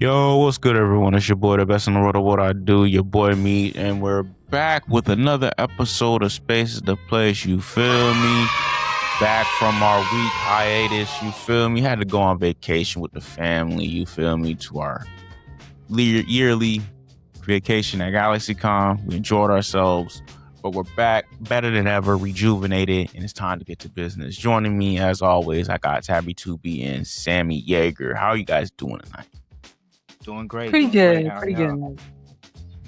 Yo, what's good, everyone? It's your boy, the best in the world of what I do, your boy Meat, and we're back with another episode of Space is the Place. You feel me? Back from our week hiatus. You feel me? Had to go on vacation with the family. You feel me? To our yearly vacation at GalaxyCon. We enjoyed ourselves, but we're back better than ever, rejuvenated, and it's time to get to business. Joining me, as always, I got Tabby 2B and Sammy Yeager. How are you guys doing tonight? Doing great. Pretty Doing great. good. How are Pretty good. y'all? Man.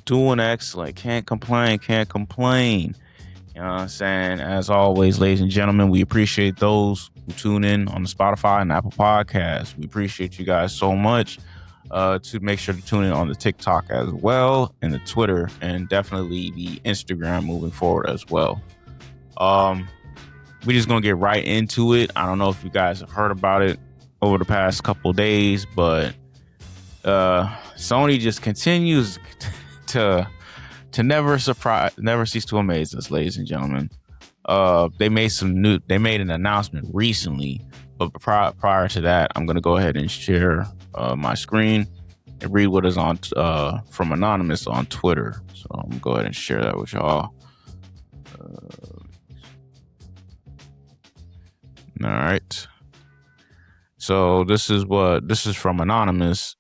Doing excellent. Can't complain. Can't complain. You know what I'm saying? As always, ladies and gentlemen, we appreciate those who tune in on the Spotify and Apple Podcasts. We appreciate you guys so much. To make sure to tune in on the TikTok as well, and the Twitter, and definitely the Instagram moving forward as well. We're just gonna get right into it. I don't know if you guys have heard about it over the past couple of days, but Sony just continues to never cease to amaze us, ladies and gentlemen. They made an announcement recently, but prior to that, I'm gonna go ahead and share my screen and read what is on from Anonymous on Twitter. So I'm gonna go ahead and share that with y'all. All right. So this is from Anonymous.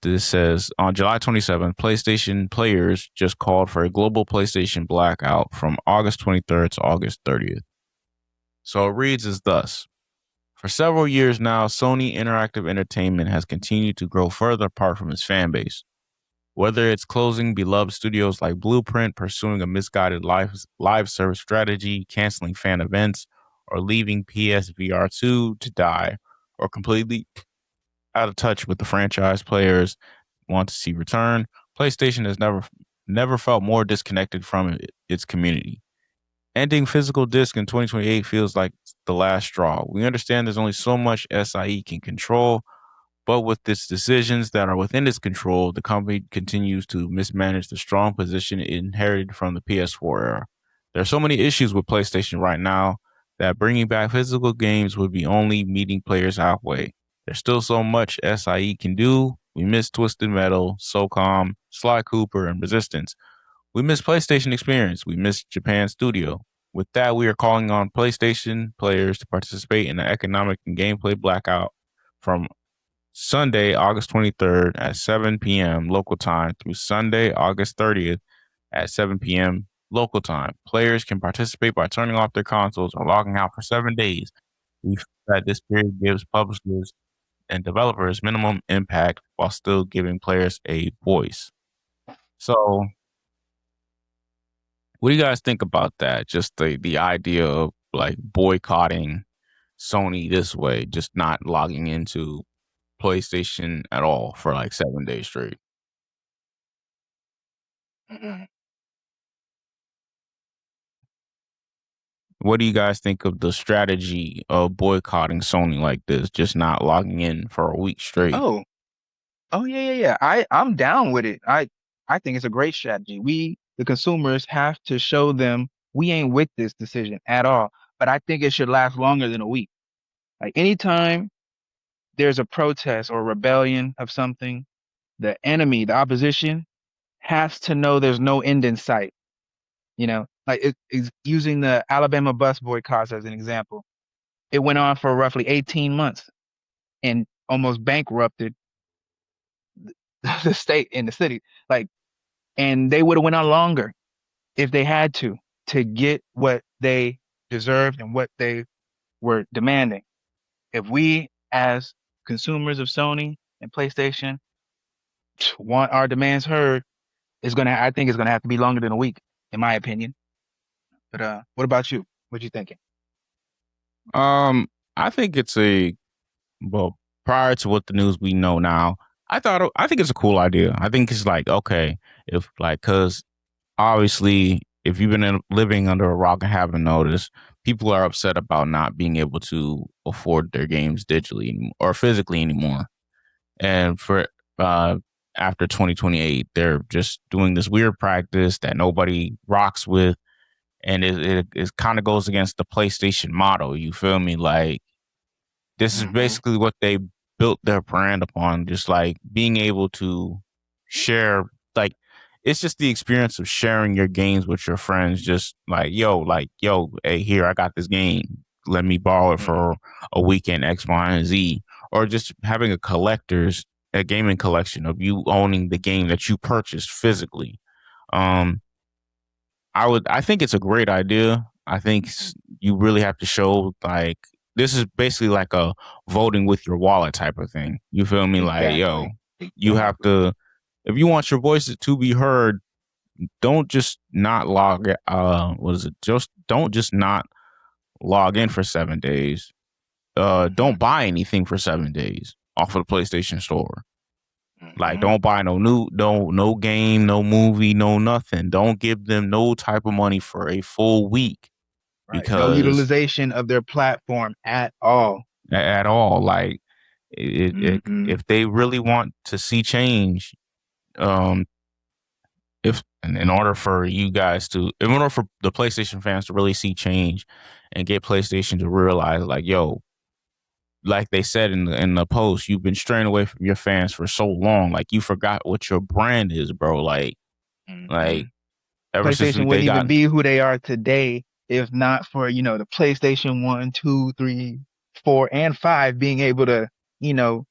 This says on July 27th, PlayStation players just called for a global PlayStation blackout from August 23rd to August 30th. So it reads as thus. For several years now, Sony Interactive Entertainment has continued to grow further apart from its fan base. Whether it's closing beloved studios like Blueprint, pursuing a misguided live service strategy, canceling fan events, or leaving PSVR 2 to die, or completely out of touch with the franchise players want to see return, PlayStation has never felt more disconnected from its community. Ending physical disc in 2028 feels like the last straw. We understand there's only so much SIE can control, but with its decisions that are within its control, the company continues to mismanage the strong position it inherited from the PS4 era. There are so many issues with PlayStation right now that bringing back physical games would be only meeting players halfway. There's still so much SIE can do. We miss Twisted Metal, SOCOM, Sly Cooper, and Resistance. We miss PlayStation Experience. We miss Japan Studio. With that, we are calling on PlayStation players to participate in the economic and gameplay blackout from Sunday, August 23rd at 7 p.m. local time through Sunday, August 30th at 7 p.m. local time. Players can participate by turning off their consoles or logging out for 7 days. We feel that this period gives publishers and developers minimum impact while still giving players a voice. So, what do you guys think about that? Just the idea of like boycotting Sony this way, just not logging into PlayStation at all for like 7 days straight. What do you guys think of the strategy of boycotting Sony like this, just not logging in for a week straight? Oh, yeah. I'm down with it. I think it's a great strategy. We, the consumers, have to show them we ain't with this decision at all. But I think it should last longer than a week. Like anytime there's a protest or rebellion of something, the enemy, the opposition, has to know there's no end in sight. Like it's using the Alabama bus boycotts as an example. It went on for roughly 18 months and almost bankrupted the state and the city. Like, and they would have went on longer if they had to get what they deserved and what they were demanding. If we, as consumers of Sony and PlayStation, want our demands heard, I think it's gonna have to be longer than a week, in my opinion. But what about you? What you thinking? I think well, prior to what the news we know now, I think it's a cool idea. I think it's like, okay, if like, cause obviously if you've been living under a rock and haven't noticed, people are upset about not being able to afford their games digitally or physically anymore. And for uh after 2028, they're just doing this weird practice that nobody rocks with, and it kind of goes against the PlayStation model. You feel me? Like this is Hmm. basically what they built their brand upon just like being able to share, like it's just the experience of sharing your games with your friends, just like yo, hey, here I got this game, let me borrow it Mm-hmm. for a weekend, X, Y, and Z. Or just having a gaming collection of you owning the game that you purchased physically. um I think it's a great idea. I think you really have to show like this is basically like a voting with your wallet type of thing. You feel me? Like, yo, Exactly. you have Exactly. to, if you want your voices to be heard, don't just not log what is it? Just don't just not log in for 7 days. Mm-hmm. Don't buy anything for 7 days off of the PlayStation Store. Like, Mm-hmm. don't buy no game, no movie, no nothing. Don't give them no type of money for a full week Right. No because utilization of their platform at all. at all, like Mm-hmm. if they really want to see change, um, if in order for you guys to, in order for the PlayStation fans to really see change and get PlayStation to realize, like, yo, like they said in the post, you've been straying away from your fans for so long, like you forgot what your brand is, bro. Mm-hmm. Like ever since PlayStation they wouldn't got even be who they are today if not for, the PlayStation 1, 2, 3, 4, and 5 being able to, you know,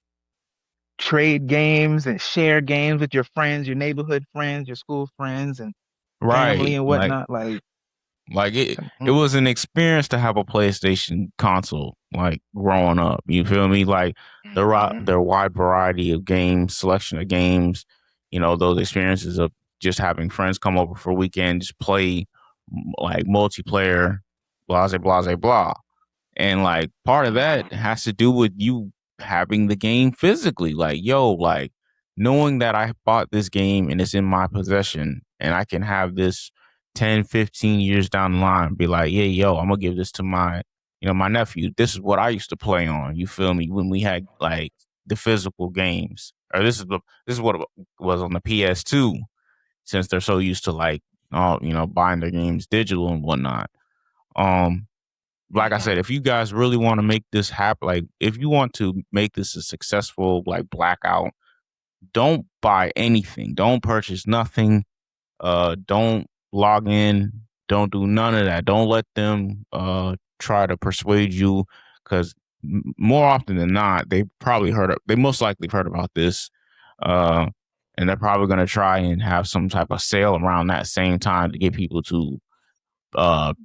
trade games and share games with your friends, your neighborhood friends, your school friends, and family right, and whatnot. Like, like it mm, was an experience to have a PlayStation console, like growing up. You feel me? Like mhm, their wide variety of games, selection of games. You know, those experiences of just having friends come over for a weekend, just play like multiplayer, blah blah blah blah. And like part of that mhm, has to do with you having the game physically. Like, yo, like knowing that I bought this game and it's in my possession and I can have this 10, 15 years down the line, be like, yeah, yo, I'm gonna give this to my, my nephew. This is what I used to play on. You feel me? When we had like the physical games. Or this is what it was on the PS2, since they're so used to like buying their games digital and whatnot. Um like I said, mhm. if you guys really want to make this happen, like if you want to make this a successful like blackout, don't buy anything. Don't purchase nothing. Don't log in. Don't do none of that. Don't let them try to persuade you, because more often than not, they most likely heard about this. Uh and they're probably gonna try and have some type of sale around that same time to get people to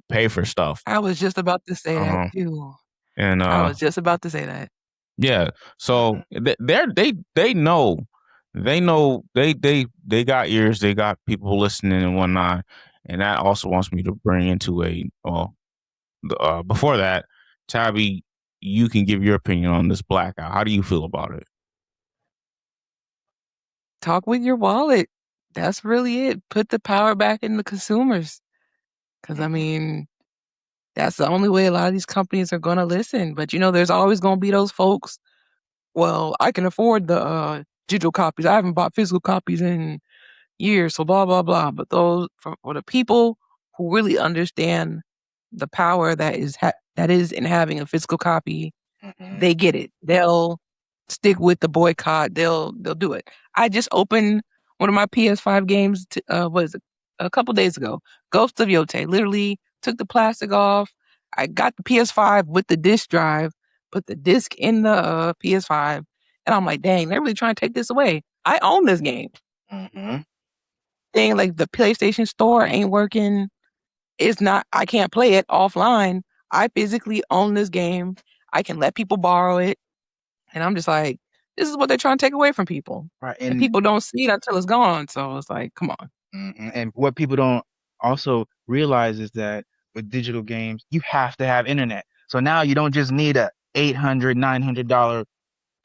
pay for stuff. I was just about to say that Uh-huh. too. And I was just about to say that. yeah. So they know they got ears, they got people listening and whatnot, and that also wants me to bring into before that, Tabby, you can give your opinion on this blackout. How do you feel about it? Talk with your wallet. That's really it. Put the power back in the consumers. Because, I Mhm. mean, that's the only way a lot of these companies are going to listen. But, there's always going to be those folks. Well, I can afford the digital copies. I haven't bought physical copies in years, so blah, blah, blah. But those, for the people who really understand the power that is in having a physical copy, Mhm. they get it. They'll stick with the boycott. They'll do it. I just opened one of my PS5 games. What is it? A couple days ago. Ghost of Yote. Literally took the plastic off. I got the PS5 with the disc drive. Put the disc in the PS5, and I'm like, dang, they're really trying to take this away. I own this game. Mhm. Thing like the PlayStation Store ain't working. It's not. I can't play it offline. I physically own this game. I can let people borrow it. And I'm just like, this is what they're trying to take away from people. Right. And And people don't see it until it's gone. So it's like, come on. and what people don't also realize is that with digital games, you have to have internet. So now you don't just need a $800, $900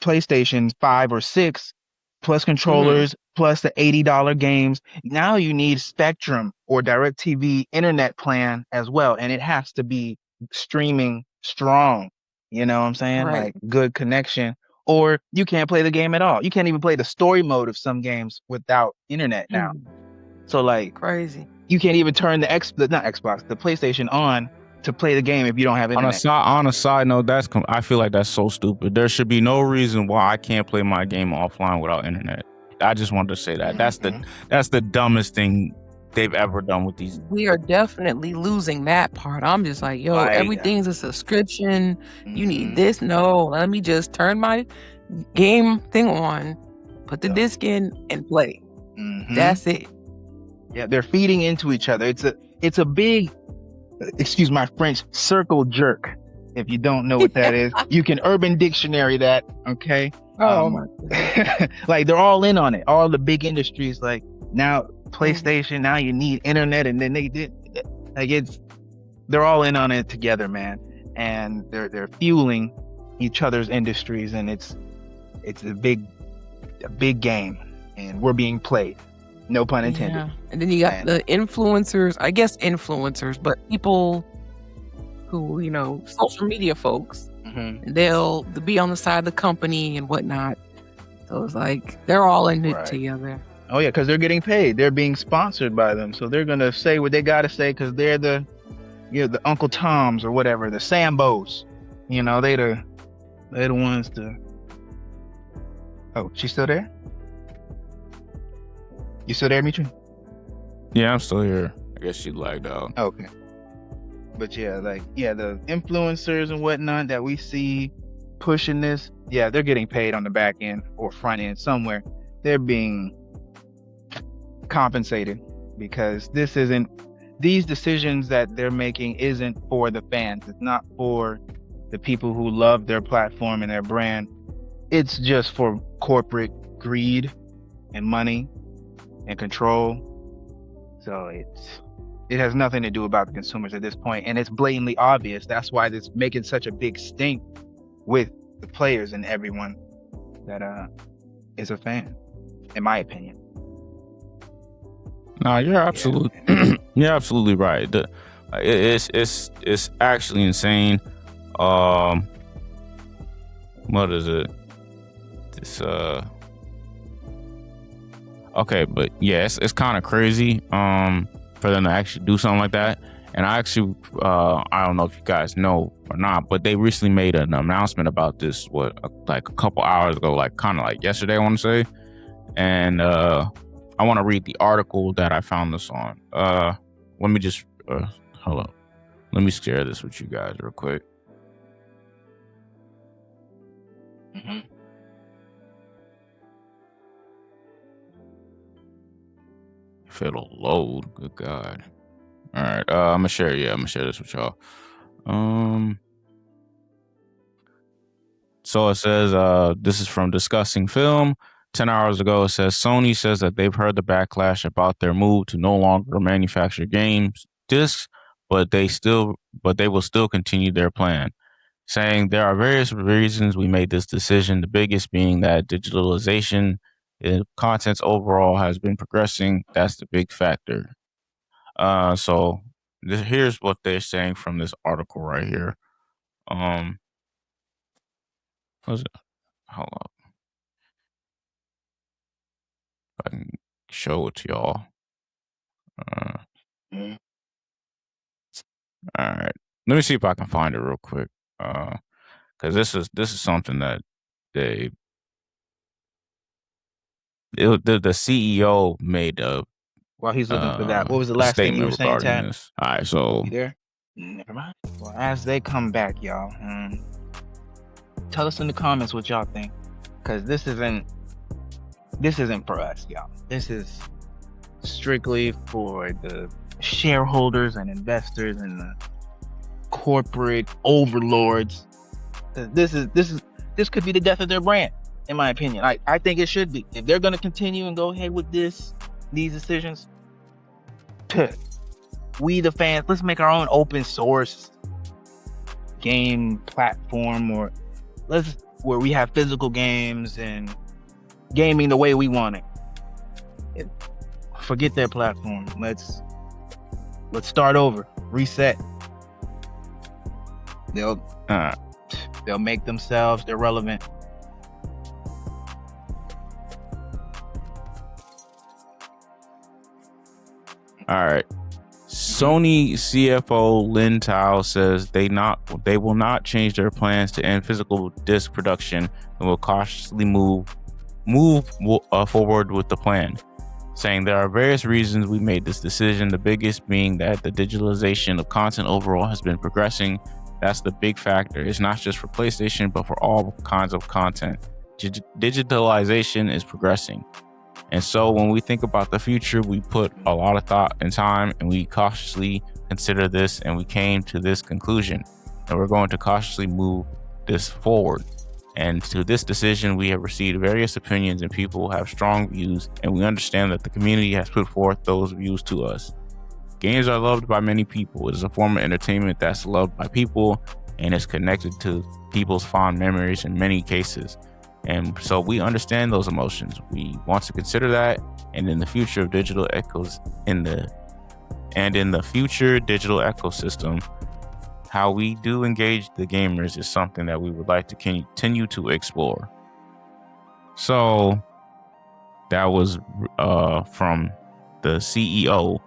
PlayStation 5 or 6 plus Hmm. controllers plus the $80 games. Now you need Spectrum or DirecTV internet plan as well. And it has to be streaming strong. You know what I'm saying? Right. Like good connection. Or you can't play the game at all. You can't even play the story mode of some games without internet now. Mhm. So like Crazy. you can't even turn not Xbox, the PlayStation on to play the game if you don't have internet. On a side note, I feel like that's so stupid. There should be no reason why I can't play my game offline without internet. I just wanted to say that. That's the dumbest thing they've ever done with these. We are definitely losing that part. I'm just like, yo, everything's a subscription. You need this. No, let me just turn my game thing on, put the disc in, and play. That's it. Yeah, they're feeding into each other. It's a big, excuse my French, circle jerk. If you don't know what that is, you can Urban Dictionary that. Okay. Oh my. Like they're all in on it. All the big industries, like now PlayStation. Now you need internet, and then they did like they're all in on it together, man. And they're fueling each other's industries, and it's a big game, and we're being played. No pun intended. Yeah. And then you got the influencers, I guess influencers, but people who, social media folks, they'll be on the side of the company and whatnot. So it's like they're all in it together. Oh yeah, because they're getting paid. They're being sponsored by them, so they're gonna say what they gotta say because they're the Uncle Toms or whatever, the Sambos. They're the ones to. Oh, she's still there? You still there, Mitri? Yeah, I'm still here. I guess she lagged out. Okay. But the influencers and whatnot that we see pushing this, they're getting paid on the back end or front end somewhere. They're being compensated because these decisions that they're making isn't for the fans. It's not for the people who love their platform and their brand. It's just for corporate greed and money and control. So it has nothing to do about the consumers at this point, and it's blatantly obvious. That's why it's making such a big stink with the players and everyone that is a fan, in my opinion. No, you're absolutely you're absolutely right. It's actually insane. What is it? This okay, but yeah, it's kind of crazy for them to actually do something like that. And I actually I don't know if you guys know or not, but they recently made an announcement about this like a couple hours ago, like kind of like yesterday, I want to say. And I want to read the article that I found this on. Let me just hold up. Let me share this with you guys real quick. If it'll load, good God. All right, I'm gonna share this with y'all. So it says, this is from Discussing Film. 10 hours ago, it says Sony says that they've heard the backlash about their move to no longer manufacture games discs, but they will still continue their plan, saying there are various reasons we made this decision. The biggest being that digitalization in contents overall has been progressing. That's the big factor. So here's what they're saying from this article right here. What was it? Hold up. I can show it to y'all. All right. Let me see if I can find it real quick. Because this is something that the CEO made a While he's looking for that, what was the last thing you were saying, Tad? This. All right, so you there? Never mind. Well, as they come back, y'all, tell us in the comments what y'all think, because this isn't for us, y'all. This is strictly for the shareholders and investors and the corporate overlords. This could be the death of their brand, in my opinion. I think it should be. If they're going to continue and go ahead with these decisions, we the fans, let's make our own open source game platform, or where we have physical games and gaming the way we want it. Forget their platform. Let's start over, reset. They'll make themselves irrelevant. All right. Sony CFO Lin Tao says they will not change their plans to end physical disc production and will cautiously move forward with the plan, saying there are various reasons we made this decision, the biggest being that the digitalization of content overall has been progressing. That's the big factor. It's not just for PlayStation, but for all kinds of content. Digitalization is progressing. And so when we think about the future, we put a lot of thought and time, and we cautiously consider this, and we came to this conclusion. And we're going to cautiously move this forward. And to this decision, we have received various opinions, and people have strong views, and we understand that the community has put forth those views to us. Games are loved by many people. It is a form of entertainment that's loved by people, and is connected to people's fond memories in many cases. And so we understand those emotions. We want to consider that, and in the future of digital in the future digital ecosystem, how we do engage the gamers is something that we would like to continue to explore. So that was from the CEO.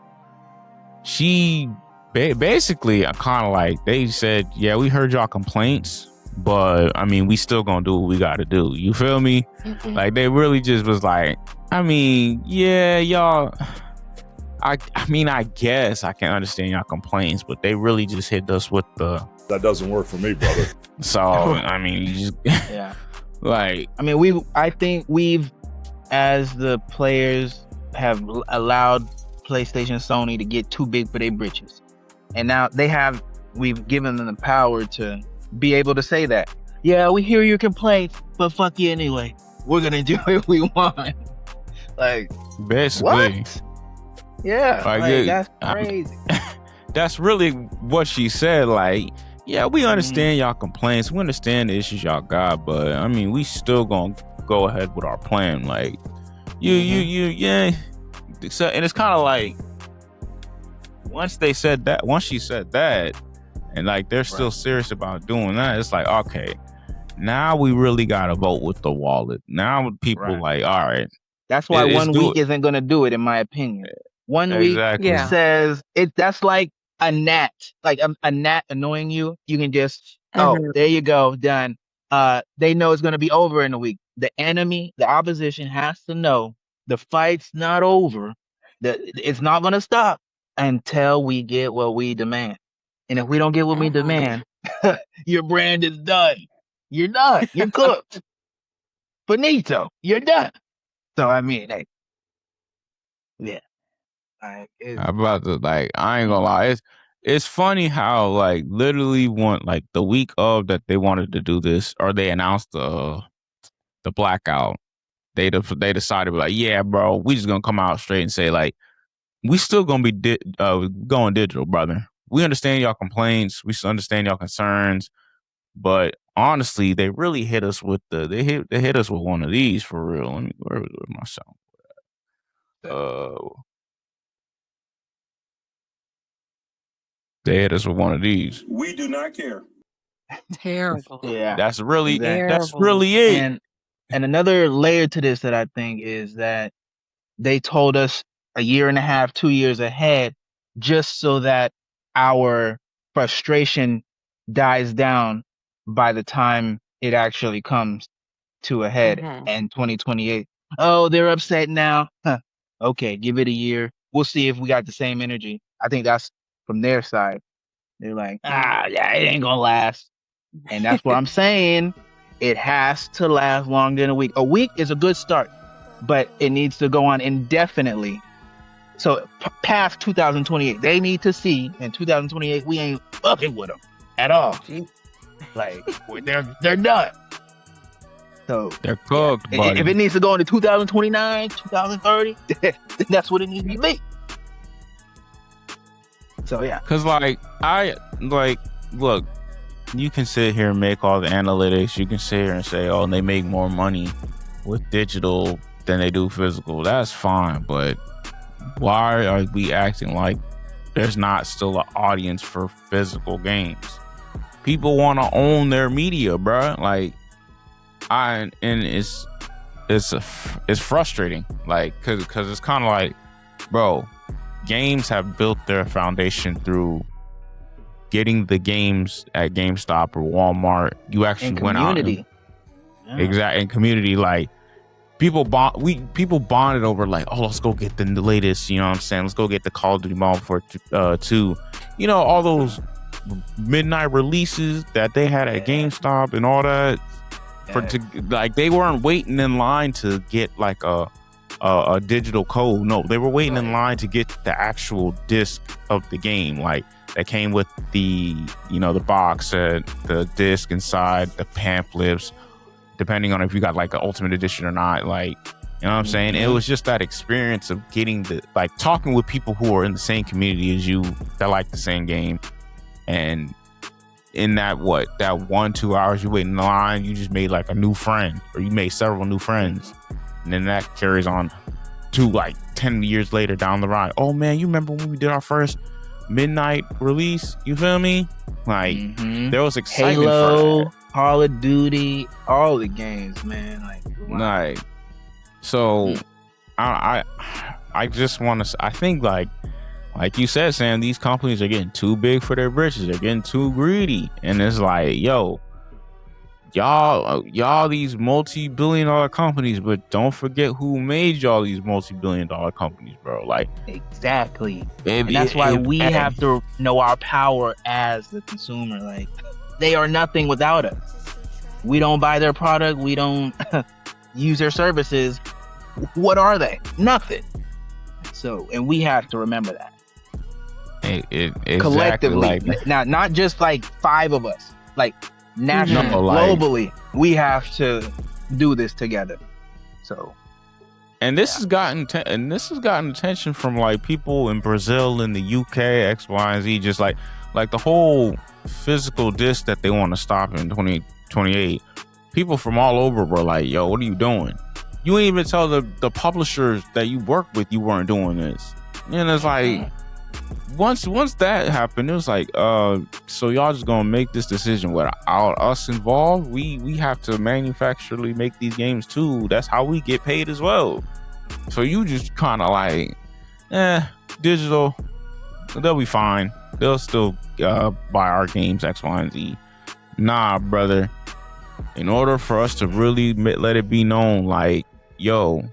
She basically kind of like, they said, yeah, we heard y'all complaints, but I mean, we still gonna do what we gotta do. You feel me? Mm-mm. Like, they really just was like, I mean, yeah, y'all, I mean, I guess I can understand y'all complaints, but they really just hit us with the, That doesn't work for me, brother. so I mean, you just, Yeah. like, I mean, I think we've, as the players, have allowed PlayStation, Sony to get too big for their britches, and now we've given them the power to be able to say that. Yeah, we hear your complaints, but fuck you anyway. We're gonna do what we want. Like, basically. what? Yeah, like, that's crazy. That's really what she said. Like, yeah, we understand y'all complaints, we understand the issues y'all got, but I mean, we still gonna go ahead with our plan. Like, yeah. So, and it's kind of like, once she said that, and like they're still serious about doing that, it's like, okay, now we really gotta vote with the wallet. Now people like, all right. That's why it's 1 week isn't gonna do it, in my opinion. 1 week Yeah. says that's like a gnat, like a gnat annoying you. You can just, oh, there you go, done. They know it's gonna be over in a week. The enemy, the opposition, has to know the fight's not over. That it's not gonna stop until we get what we demand. And if we don't get what we demand, your brand is done. You're done. You're cooked. Finito. You're done. So I mean, hey, yeah. I'm about to, like, I ain't gonna lie. It's funny how, like, literally like the week of that they wanted to do this, or they announced the blackout, they decided, like, yeah, bro, we just gonna come out straight and say, like, we still gonna be going digital, brother. We understand y'all complaints, we understand y'all concerns, but honestly, they really hit us with they hit us with one of these for real. Let me, where my sound? They hit us with one of these. We do not care. Terrible. Yeah. That's really Exactly. that's really it. And another layer to this that I think is that they told us a year and a half, 2 years ahead, just so that our frustration dies down by the time it actually comes to a head in 2028. Oh, they're upset now. Huh. Okay, give it a year. We'll see if we got the same energy. I think that's from their side. They're like, yeah, it ain't gonna last. And that's what I'm saying. It has to last longer than a week. A week is a good start, but it needs to go on indefinitely. So past 2028, they need to see in 2028 we ain't fucking with them at all. Like, they're done. So they're cooked. Yeah. If it needs to go into 2029, 2030, then that's what it needs to be. So yeah, because look, you can sit here and make all the analytics. You can sit here and say, oh, they make more money with digital than they do physical. That's fine, but why are we acting like there's not still an audience for physical games? People want to own their media, bro. Like, and it's frustrating, like, cause it's kind of like, bro, games have built their foundation through getting the games at GameStop or Walmart. You actually And went out and community. Yeah. exact in community, like people bonded over like, oh, let's go get the latest, you know what I'm saying? Let's go get the Call of Duty Modern Warfare 2. You know, all those midnight releases that they had at GameStop and all that. Like they weren't waiting in line to get like a digital code. No, they were waiting in line to get the actual disc of the game, like that came with the, you know, the box set, the disc inside, the pamphlets, depending on if you got like the ultimate edition or not. Like, you know what I'm saying? It was just that experience of getting the, like, talking with people who are in the same community as you that like the same game. And in that 1-2 hours you wait in the line, you just made like a new friend, or you made several new friends. And then that carries on to like 10 years later down the line. Oh man, you remember when we did our first midnight release? You feel me? Like there was excitement Halo, for that. Call of Duty, all the games, man. Like, wow. Like, so I just want to, I think like you said, Sam, these companies are getting too big for their britches. They're getting too greedy. And it's like, yo, y'all these multi-billion-dollar companies, but don't forget who made y'all these multi-billion-dollar companies, bro. Like, exactly. And that's why we have to know our power as the consumer. Like, they are nothing without us. We don't buy their product. We don't use their services. What are they? Nothing. So, and we have to remember that. Exactly, collectively. like, now, not just like 5 of us, like nationally, globally, we have to do this together. So, and this has gotten attention from like people in Brazil, in the UK, X, Y, and Z. Just like the whole physical disc that they want to stop in 2028. People from all over were like, "Yo, what are you doing? You ain't even tell the publishers that you work with you weren't doing this." And it's like, once that happened, it was like, so y'all just gonna make this decision without us involved? We have to manufacturally make these games too. That's how we get paid as well. So you just kind of like, digital, they'll be fine. They'll still buy our games, X, Y, and Z. Nah, brother. In order for us to really let it be known, like, yo,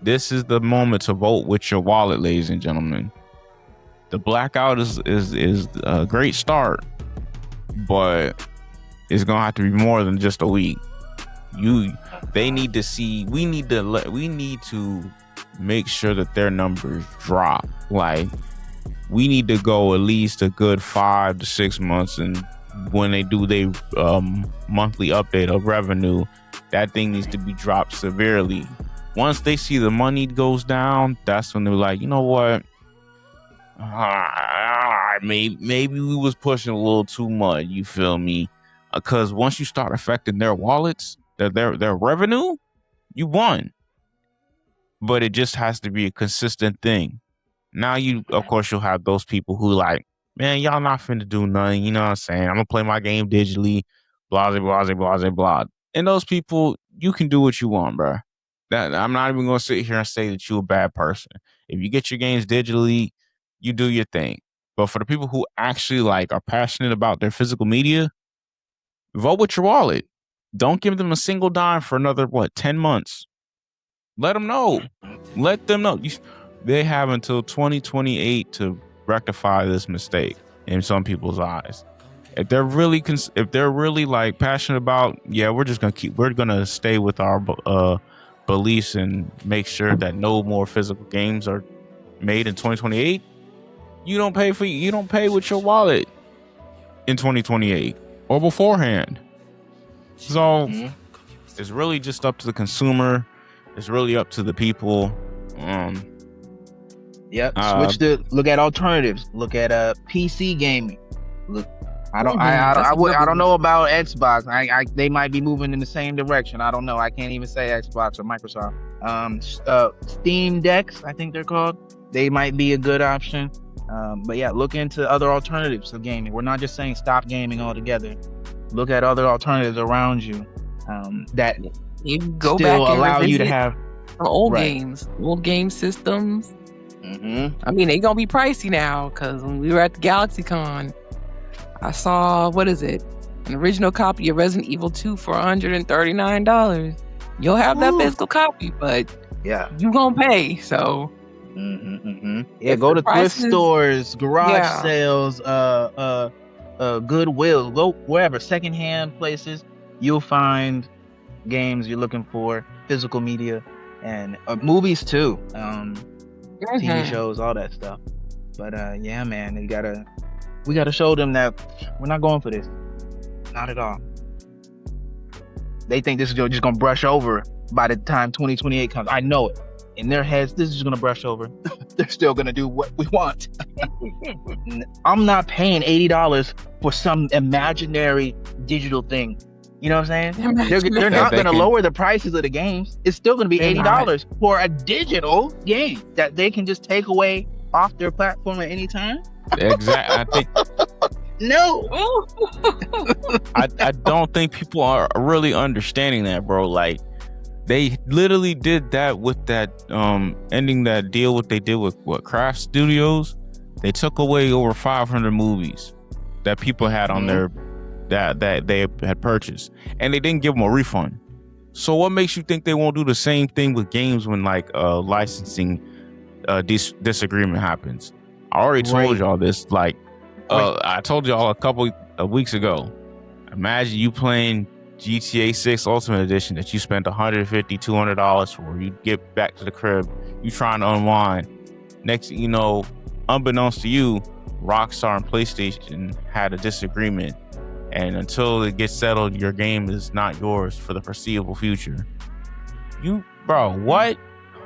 this is the moment to vote with your wallet, ladies and gentlemen. The blackout is a great start, but it's gonna have to be more than just a week. They need to see. We need to make sure that their numbers drop. Like, we need to go at least a good 5 to 6 months, and when they do their monthly update of revenue, that thing needs to be dropped severely. Once they see the money goes down, that's when they're like, you know what? Maybe we was pushing a little too much. You feel me? Because once you start affecting their wallets, their revenue, you won. But it just has to be a consistent thing. Now of course, you'll have those people who like, man, y'all not finna do nothing. You know what I'm saying? I'm gonna play my game digitally, blah, blah, blah, blah, blah. And those people, you can do what you want, bro. I'm not even gonna sit here and say that you're a bad person. If you get your games digitally, you do your thing. But for the people who actually like are passionate about their physical media, vote with your wallet. Don't give them a single dime for another 10 months. Let them know. Let them know. They have until 2028 to rectify this mistake in some people's eyes. If they're really like passionate about, we're gonna stay with our beliefs and make sure that no more physical games are made in 2028. You don't pay with your wallet in 2028 or beforehand. So it's really just up to the consumer. It's really up to the people. Switch to look at alternatives. Look at PC gaming. Look, I don't know about Xbox. They might be moving in the same direction. I don't know. I can't even say Xbox or Microsoft. Steam decks, I think they're called. They might be a good option. But yeah, look into other alternatives of gaming. We're not just saying stop gaming altogether. Look at other alternatives around you that you go still back and allow you to have old games, old game systems. I mean, they gonna be pricey now because when we were at the GalaxyCon, I saw, what is it? An original copy of Resident Evil 2 for $139. You'll have that physical copy, but Yeah. you gonna pay. So Yeah, if go the to thrift prices- stores, garage Yeah. sales, Goodwill, go wherever, secondhand places. You'll find games you're looking for, physical media, and movies too, TV shows, all that stuff. But yeah, man, we gotta show them that we're not going for this, not at all. They think this is just gonna brush over by the time 2028 comes. I know it. In their heads, this is just gonna brush over. They're still gonna do what we want. I'm not paying $80 for some imaginary digital thing. You know what I'm saying? They're not gonna lower the prices of the games. It's still gonna be $80 for a digital game that they can just take away off their platform at any time. Exactly. I think No. I don't think people are really understanding that, bro. Like, they literally did that with that ending that deal. What they did with Craft Studios, they took away over 500 movies that people had on their that they had purchased, and they didn't give them a refund. So what makes you think they won't do the same thing with games when like licensing disagreement happens? I already told y'all this. Like, I told y'all a couple of weeks ago. Imagine you playing GTA 6 Ultimate Edition that you spent $150, $200 for. You get back to the crib, you trying to unwind. Next thing you know, unbeknownst to you, Rockstar and PlayStation had a disagreement. And until it gets settled, your game is not yours for the foreseeable future. Bro, what?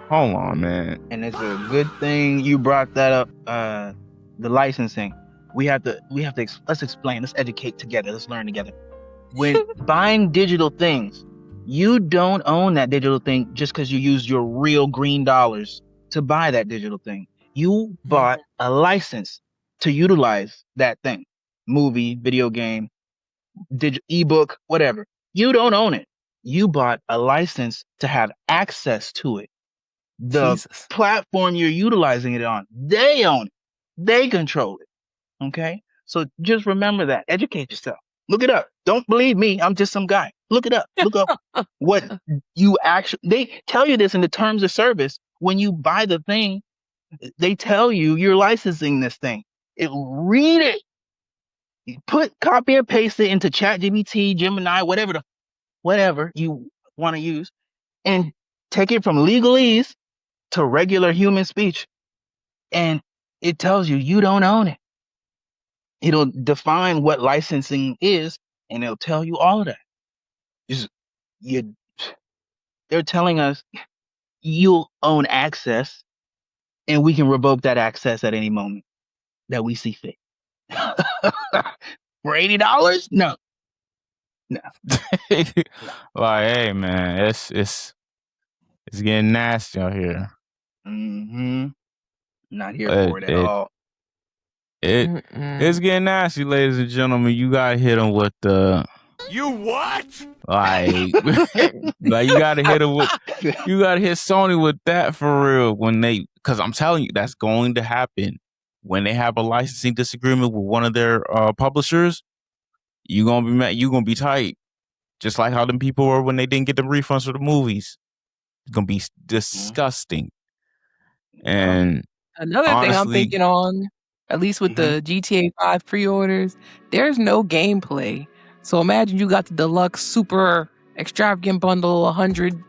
Hold on, man. And it's a good thing you brought that up. The licensing. Let's explain. Let's educate together. Let's learn together. When buying digital things, you don't own that digital thing just because you used your real green dollars to buy that digital thing. You bought a license to utilize that thing. Movie, video game, ebook, whatever. You don't own it. You bought a license to have access to it. The platform you're utilizing it on, they own it. They control it. Okay? So just remember that. Educate yourself. Look it up. Don't believe me. I'm just some guy. Look it up. Look up what you actually... They tell you this in the terms of service. When you buy the thing, they tell you you're licensing this thing. Read it. You copy and paste it into ChatGPT, Gemini, whatever you want to use, and take it from legalese to regular human speech. And it tells you you don't own it. It'll define what licensing is, and it'll tell you all of that. They're telling us you'll own access, and we can revoke that access at any moment that we see fit. For $80? No. Like, hey, man, it's getting nasty out here. Not here for it at all. It's getting nasty, ladies and gentlemen. You gotta hit them with the... You what? Like, like you gotta hit Sony with that for real because I'm telling you, that's going to happen. When they have a licensing disagreement with one of their publishers, you're gonna be mad. You're gonna be tight, just like how them people were when they didn't get the refunds for the movies. It's gonna be disgusting. And another thing I'm thinking on, at least with the GTA 5 pre-orders, there's no gameplay. So imagine you got the deluxe super extravagant bundle, $100+.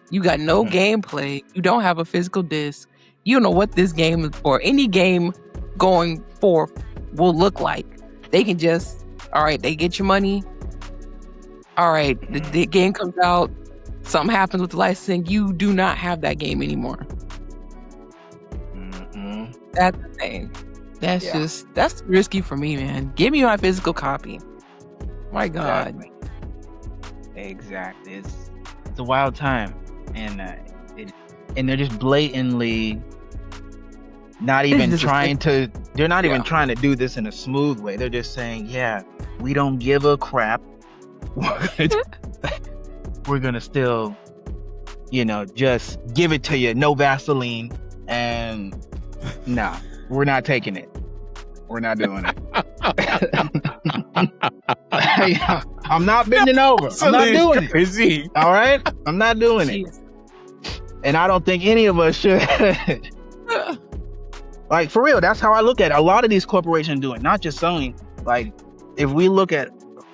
You got no gameplay. You don't have a physical disc. You don't know what this game is for. Any game going forth will look like. They can just, all right, they get your money. All right, the game comes out. Something happens with the licensing. You do not have that game anymore. That's the thing. That's risky for me, man. Give me my physical copy. My God. Exactly. It's a wild time. And they're just blatantly not even trying to do this in a smooth way. They're just saying, yeah, we don't give a crap. We're gonna still just give it to you, no Vaseline, and nah, we're not taking it. We're not doing it. I'm not bending over. I'm not doing it. All right? I'm not doing it. And I don't think any of us should. Like, for real, that's how I look at it. A lot of these corporations do it, not just Sony. Like, if we look at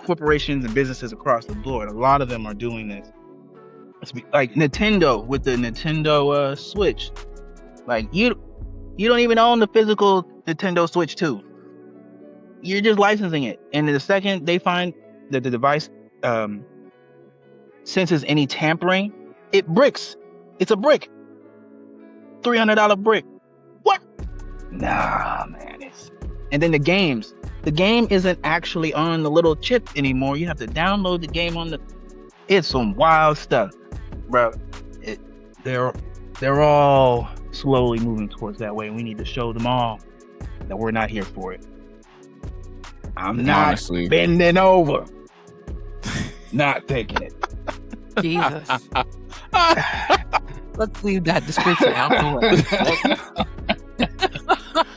corporations and businesses across the board, a lot of them are doing this. Like Nintendo with the Nintendo Switch. Like, you don't even own the physical Nintendo Switch 2. You're just licensing it. And the second they find that the device senses any tampering, it bricks. It's a brick. $300 brick. What? Nah, man. And then the games. The game isn't actually on the little chip anymore. You have to download the game on the... It's some wild stuff, bro. They're all slowly moving towards that way. We need to show them all that we're not here for it. I'm not bending over. Not taking it. Jesus. Let's leave that description out the way.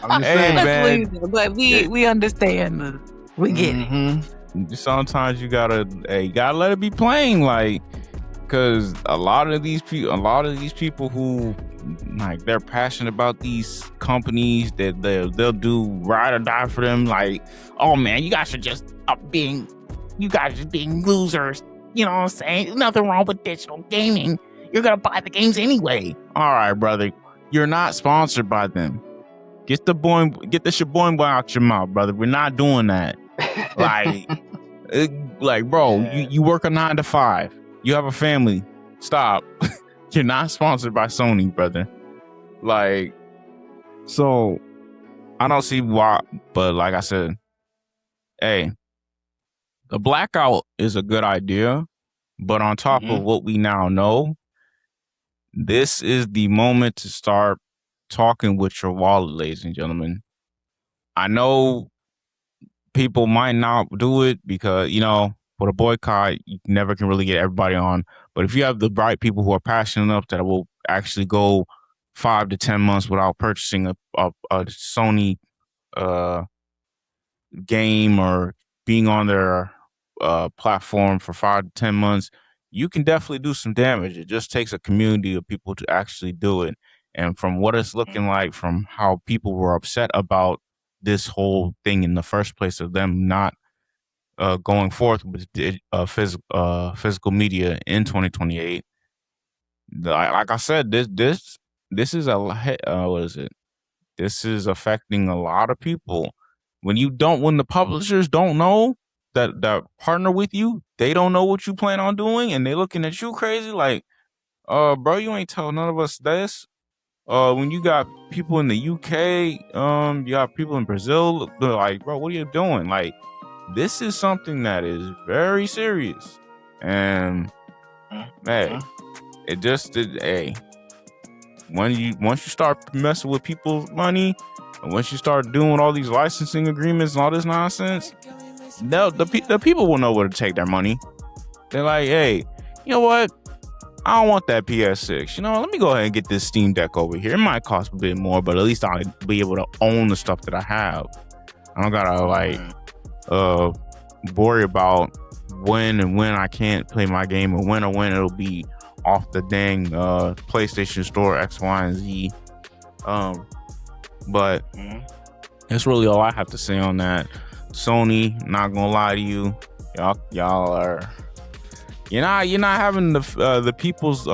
I'm just saying, man. But we understand. We get it. Sometimes you gotta let it be plain, like, because a lot of these people who, like, they're passionate about these companies that they'll do ride or die for them. Like, oh man, you guys are just being losers. You know what I'm saying? Nothing wrong with digital gaming. You're gonna buy the games anyway. All right, brother. You're not sponsored by them. Get the shaboing boy out your mouth, brother. We're not doing that. Like, bro, you work a 9 to 5. You have a family. Stop. You're not sponsored by Sony, brother. Like, so I don't see why, but like I said, hey, the blackout is a good idea, but on top of what we now know, this is the moment to start talking with your wallet, ladies and gentlemen. I know people might not do it because, with a boycott, you never can really get everybody on. But if you have the right people who are passionate enough that will actually go 5 to 10 months without purchasing a Sony game or being on their platform for 5 to 10 months, you can definitely do some damage. It just takes a community of people to actually do it. And from what it's looking like, from how people were upset about this whole thing in the first place, of them not going forth with physical media in 2028, like I said, this is what is it? This is affecting a lot of people. When the publishers don't know that partner with you, they don't know what you plan on doing, and they looking at you crazy like, bro, you ain't telling none of us this. When you got people in the UK, you got people in Brazil, they're like, bro, what are you doing? Like, this is something that is very serious. And hey, once you start messing with people's money, and once you start doing all these licensing agreements and all this nonsense, the people will know where to take their money. They're like, hey, you know what? I don't want that PS6. Let me go ahead and get this Steam Deck over here. It might cost a bit more, but at least I'll be able to own the stuff that I have. I don't gotta worry about when I can't play my game, or when it'll be off the dang PlayStation Store X, Y, and Z. But that's really all I have to say on that. Sony, not gonna lie to you, y'all are. You're not having the people's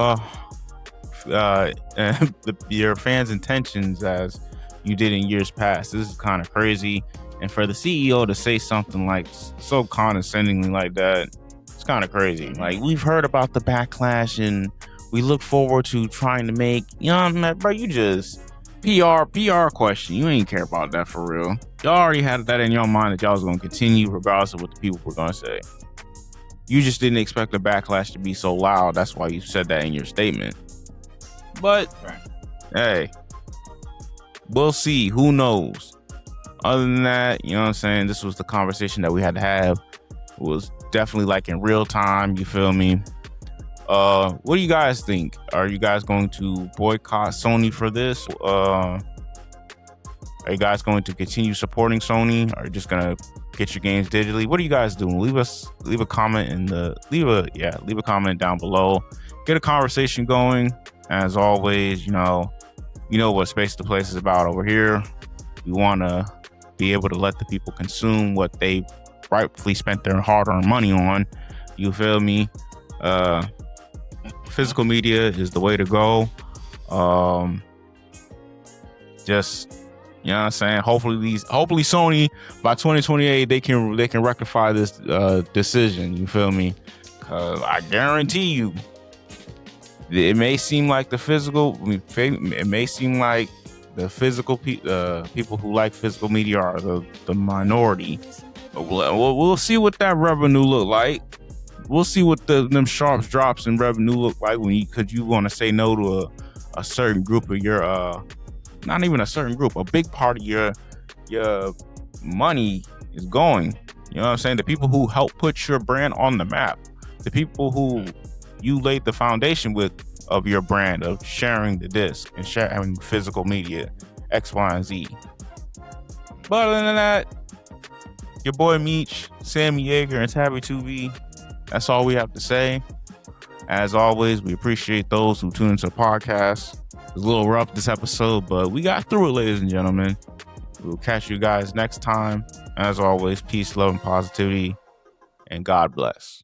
your fans' intentions as you did in years past. This is kind of crazy, and for the CEO to say something like so condescendingly like that, it's kind of crazy. Like, we've heard about the backlash, and we look forward to trying to make, bro, you just PR question. You ain't care about that for real. Y'all already had that in your mind that y'all was gonna continue regardless of what the people were gonna say. You just didn't expect the backlash to be so loud. That's why you said that in your statement. But, hey, we'll see. Who knows? Other than that, you know what I'm saying? This was the conversation that we had to have. It was definitely like in real time. You feel me? What do you guys think? Are you guys going to boycott Sony for this? Are you guys going to continue supporting Sony? Are you just gonna get your games digitally? What are you guys doing? Leave a comment leave a comment down below. Get a conversation going. As always, you know what Space the Place is about over here. We want to be able to let the people consume what they rightfully spent their hard-earned money on. You feel me? Physical media is the way to go. Just, you know what I'm saying? Hopefully Sony by 2028 they can rectify this decision. You feel me? Cause I guarantee you, it may seem like the physical people who like physical media are the minority. But we'll see what that revenue look like. We'll see what them sharp drops in revenue look like because you want to say no to a certain group of your not even a certain group, a big part of your money is going. You know what I'm saying? The people who help put your brand on the map, the people who you laid the foundation with of your brand, of sharing the disc and sharing physical media, X, Y, and Z. But other than that, your boy Meech, Sammy Yeager, and Tabby 2B, that's all we have to say. As always, we appreciate those who tune into the podcast. It was a little rough this episode, but we got through it, ladies and gentlemen. We'll catch you guys next time. As always, peace, love, and positivity, and God bless.